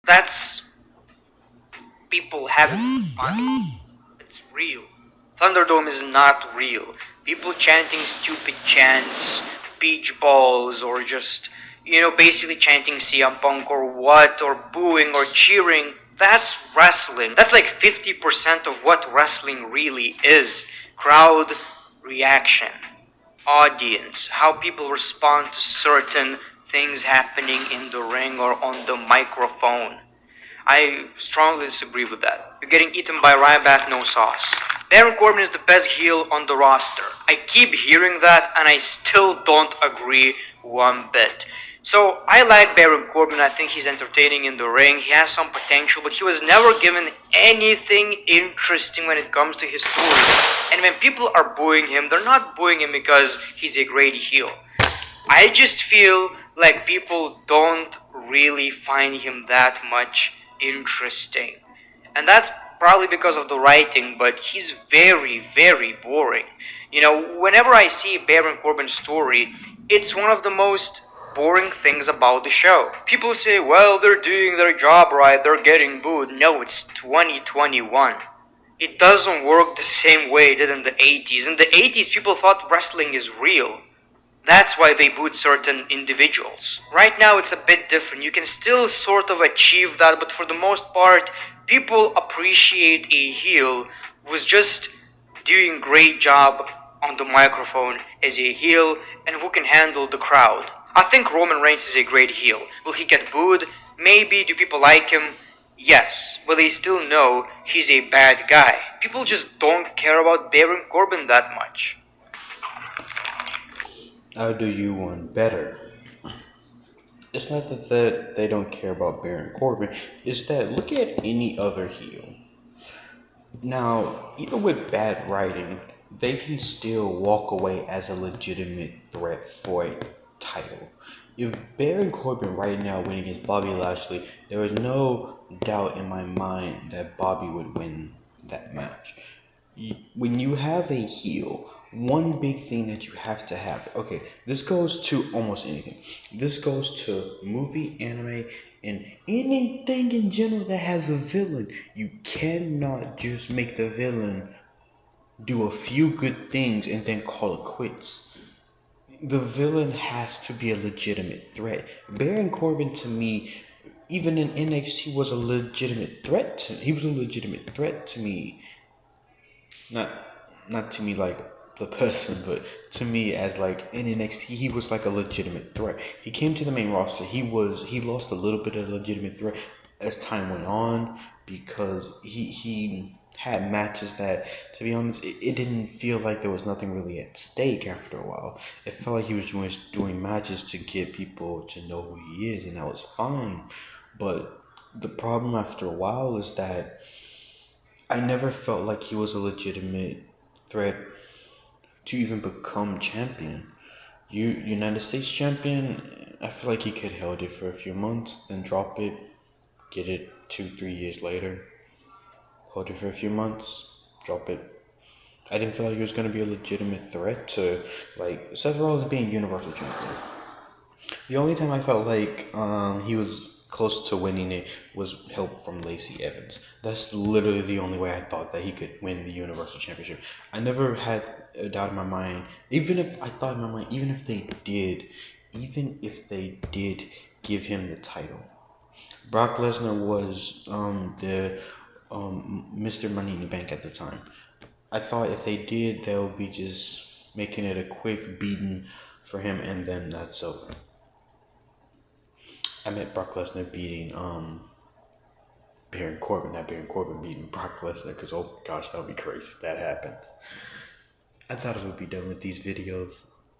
That's people having fun. It's real. Thunderdome is not real. People chanting stupid chants, beach balls, or just, basically chanting CM Punk or what, or booing or cheering. That's wrestling. That's like 50% of what wrestling really is. Crowd reaction, audience, how people respond to certain things happening in the ring or on the microphone. I strongly disagree with that. You're getting eaten by Ryback, no sauce. Baron Corbin is the best heel on the roster. I keep hearing that and I still don't agree one bit. So I like Baron Corbin. I think he's entertaining in the ring. He has some potential, but he was never given anything interesting when it comes to his story. And when people are booing him, they're not booing him because he's a great heel. I just feel like people don't really find him that much interesting. And that's probably because of the writing, but he's very, very boring. Whenever I see Baron Corbin's story, it's one of the most boring things about the show. People say, well, they're doing their job right, they're getting booed. No, it's 2021. It doesn't work the same way it did in the 80s. In the 80s, people thought wrestling is real. That's why they boot certain individuals. Right now it's a bit different. You can still sort of achieve that, but for the most part, people appreciate a heel who's just doing great job on the microphone as a heel and who can handle the crowd. I think Roman Reigns is a great heel. Will he get booed? Maybe. Do people like him? Yes, but they still know he's a bad guy. People just don't care about Baron Corbin that much. I'll do you one better. It's not that they don't care about Baron Corbin. It's that look at any other heel. Now, even with bad writing, they can still walk away as a legitimate threat for a title. If Baron Corbin right now went against Bobby Lashley, there is no doubt in my mind that Bobby would win that match. When you have a heel, one big thing that you have to have, okay, this goes to almost anything. This goes to movie, anime, and anything in general that has a villain. You cannot just make the villain do a few good things and then call it quits. The villain has to be a legitimate threat. Baron Corbin, to me, even in NXT, was a legitimate threat. He was a legitimate threat to me. Not not to me like the person, but to me as like in NXT, he was like a legitimate threat. He came to the main roster. He lost a little bit of legitimate threat as time went on because he had matches that, to be honest, it didn't feel like there was nothing really at stake after a while. It felt like he was doing matches to get people to know who he is, and that was fine. But the problem after a while is that I never felt like he was a legitimate threat to even become champion. United States champion, I feel like he could held it for a few months, then drop it, get it 2, 3 years later, hold it for a few months, drop it. I didn't feel like he was gonna be a legitimate threat to like Seth Rollins being Universal champion. The only time I felt like he was close to winning it was help from Lacey Evans. That's literally the only way I thought that he could win the Universal Championship. I never had a doubt in my mind, even if I thought in my mind, even if they did give him the title. Brock Lesnar was the Mr. Money in the Bank at the time. I thought if they did, they would be just making it a quick beating for him, and then that's over. I meant Brock Lesnar beating Baron Corbin, not Baron Corbin beating Brock Lesnar, because oh gosh, that would be crazy if that happened. I thought it would be done with these videos,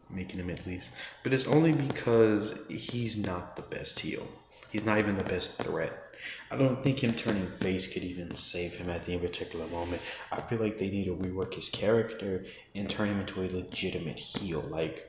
making him at least, but it's only because he's not the best heel. He's not even the best threat. I don't think him turning face could even save him at any particular moment. I feel like they need to rework his character and turn him into a legitimate heel, like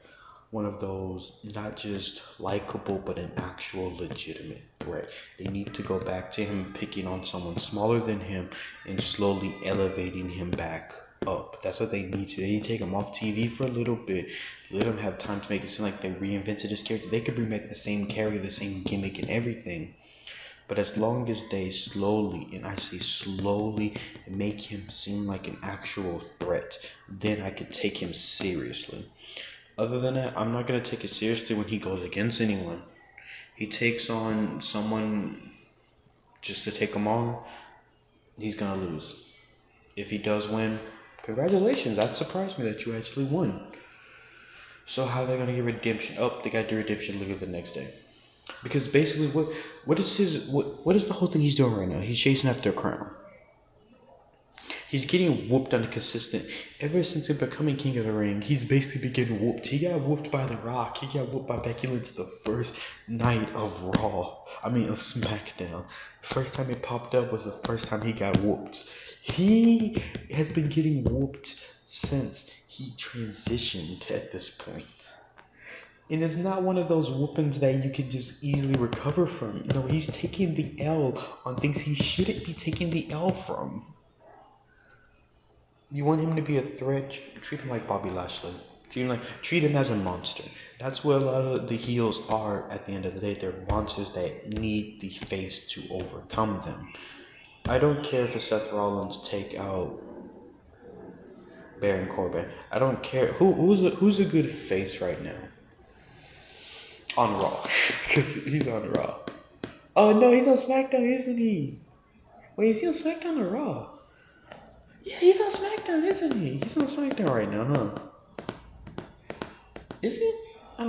one of those not just likable but an actual legitimate threat. They need to go back to him picking on someone smaller than him and slowly elevating him back up. That's what they need to. They need to take him off TV for a little bit. Let him have time to make it seem like they reinvented his character. They could bring back the same character, the same gimmick and everything. But as long as they slowly, and I say slowly, make him seem like an actual threat, then I could take him seriously. Other than that, I'm not going to take it seriously when he goes against anyone. He takes on someone just to take him on, he's going to lose. If he does win, congratulations, that surprised me that you actually won. So how are they going to get redemption? Oh, they got the redemption league the next day. Because basically, what is the whole thing he's doing right now? He's chasing after a crown. He's getting whooped on a consistent. Ever since him becoming King of the Ring, he's basically been getting whooped. He got whooped by The Rock. He got whooped by Becky Lynch the first night of of SmackDown. First time it popped up was the first time he got whooped. He has been getting whooped since he transitioned at this point. And it's not one of those whoopings that you can just easily recover from. No, he's taking the L on things he shouldn't be taking the L from. You want him to be a threat, treat him like Bobby Lashley. Treat him as a monster. That's what a lot of the heels are at the end of the day. They're monsters that need the face to overcome them. I don't care if Seth Rollins take out Baron Corbin. I don't care who's a good face right now on Raw, because he's on Raw. Oh no, he's on SmackDown, isn't he? Wait, is he on SmackDown or Raw? Yeah, he's on SmackDown, isn't he? He's on SmackDown right now, huh? Is he? I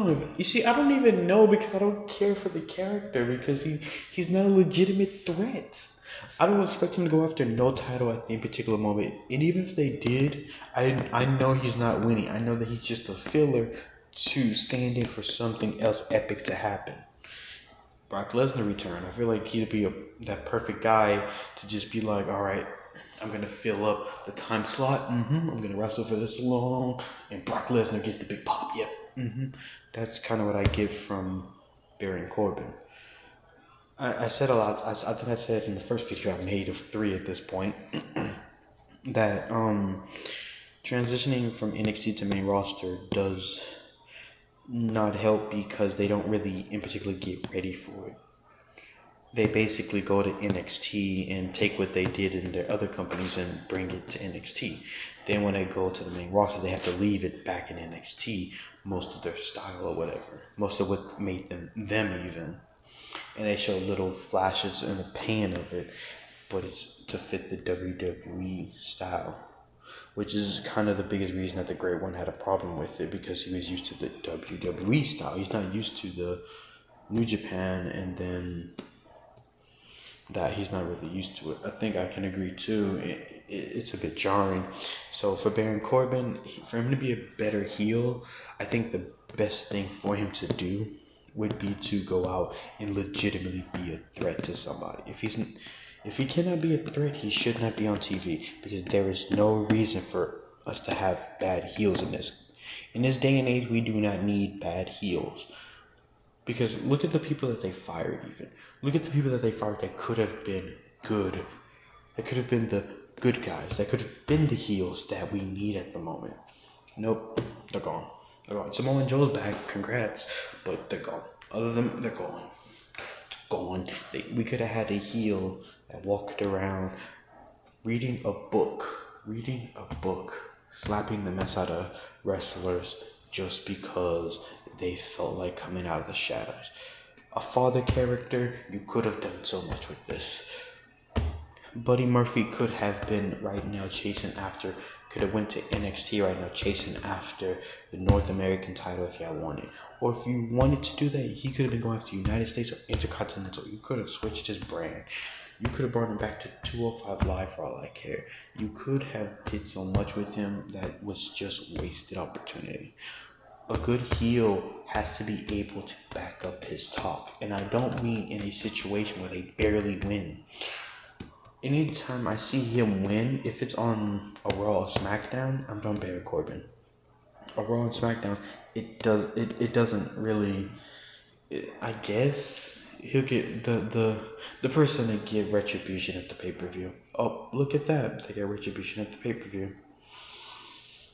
don't even know because I don't care for the character because he's not a legitimate threat. I don't expect him to go after no title at any particular moment. And even if they did, I know he's not winning. I know that he's just a filler to stand in for something else epic to happen. Brock Lesnar return. I feel like he'd be that perfect guy to just be like, all right, I'm going to fill up the time slot. I'm going to wrestle for this long. And Brock Lesnar gets the big pop. Yep. That's kind of what I get from Baron Corbin. I said a lot. I think I said in the first video I made of 3 at this point that transitioning from NXT to main roster does not help because they don't really in particular get ready for it. They basically go to NXT and take what they did in their other companies and bring it to NXT. Then when they go to the main roster, they have to leave it back in NXT, most of their style or whatever, most of what made them even. And they show little flashes in the pan of it, but it's to fit the WWE style, which is kind of the biggest reason that the Great One had a problem with it, because he was used to the WWE style. He's not used to the New Japan, and then that he's not really used to it. I think I can agree too. It's a bit jarring. So for Baron Corbin, for him to be a better heel, I think the best thing for him to do would be to go out and legitimately be a threat to somebody. If he cannot be a threat, he should not be on TV, because there is no reason for us to have bad heels in this. In this day and age, we do not need bad heels. Because look at the people that they fired even. Look at the people that they fired that could have been good. That could have been the good guys. That could have been the heels that we need at the moment. Nope, they're gone. They're gone. Samoa Joe's back, congrats, but they're gone. Other than they're gone. Gone. We could have had a heel that walked around reading a book, slapping the mess out of wrestlers just because they felt like coming out of the shadows. A father character, you could have done so much with this. Buddy Murphy could have been right now could have went to NXT right now chasing after the North American title if y'all wanted. Or if you wanted to do that, he could have been going after United States or Intercontinental. You could have switched his brand. You could have brought him back to 205 Live for all I care. You could have did so much with him that was just wasted opportunity. A good heel has to be able to back up his talk. And I don't mean in a situation where they barely win. Anytime I see him win, if it's on a Raw or SmackDown, I'm done Baron Corbin. A Raw and SmackDown, it doesn't really. I guess he'll get the person to get retribution at the pay-per-view. Oh, look at that! They get retribution at the pay-per-view.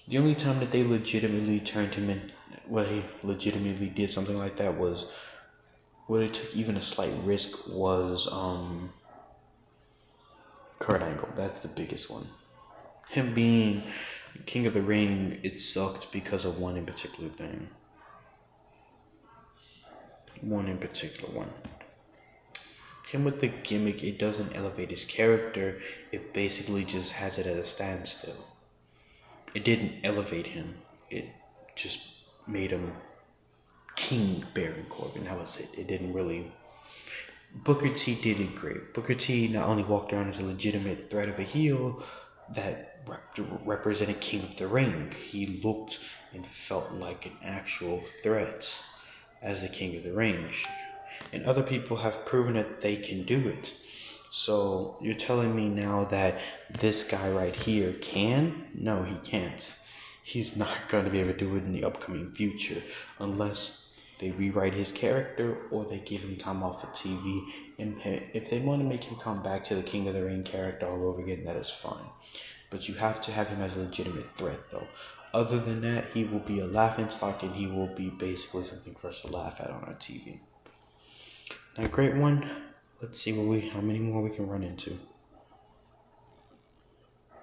The only time that they legitimately turned him in, he legitimately did something like that was where they took even a slight risk was Kurt Angle. That's the biggest one. Him being King of the Ring, it sucked because of one in particular thing. One in particular one. Him with the gimmick, it doesn't elevate his character. It basically just has it at a standstill. It didn't elevate him. It just made him King Baron Corbin. That was it. It didn't really. Booker T did it great. Booker T not only walked around as a legitimate threat of a heel that represented King of the Ring, he looked and felt like an actual threat as the King of the Ring. And other people have proven that they can do it. So you're telling me now that this guy right here can? No, he can't. He's not going to be able to do it in the upcoming future unless they rewrite his character or they give him time off of TV. And if they want to make him come back to the King of the Ring character all over again, that is fine. But you have to have him as a legitimate threat, though. Other than that, he will be a laughingstock and he will be basically something for us to laugh at on our TV. Now, great one. Let's see how many more we can run into.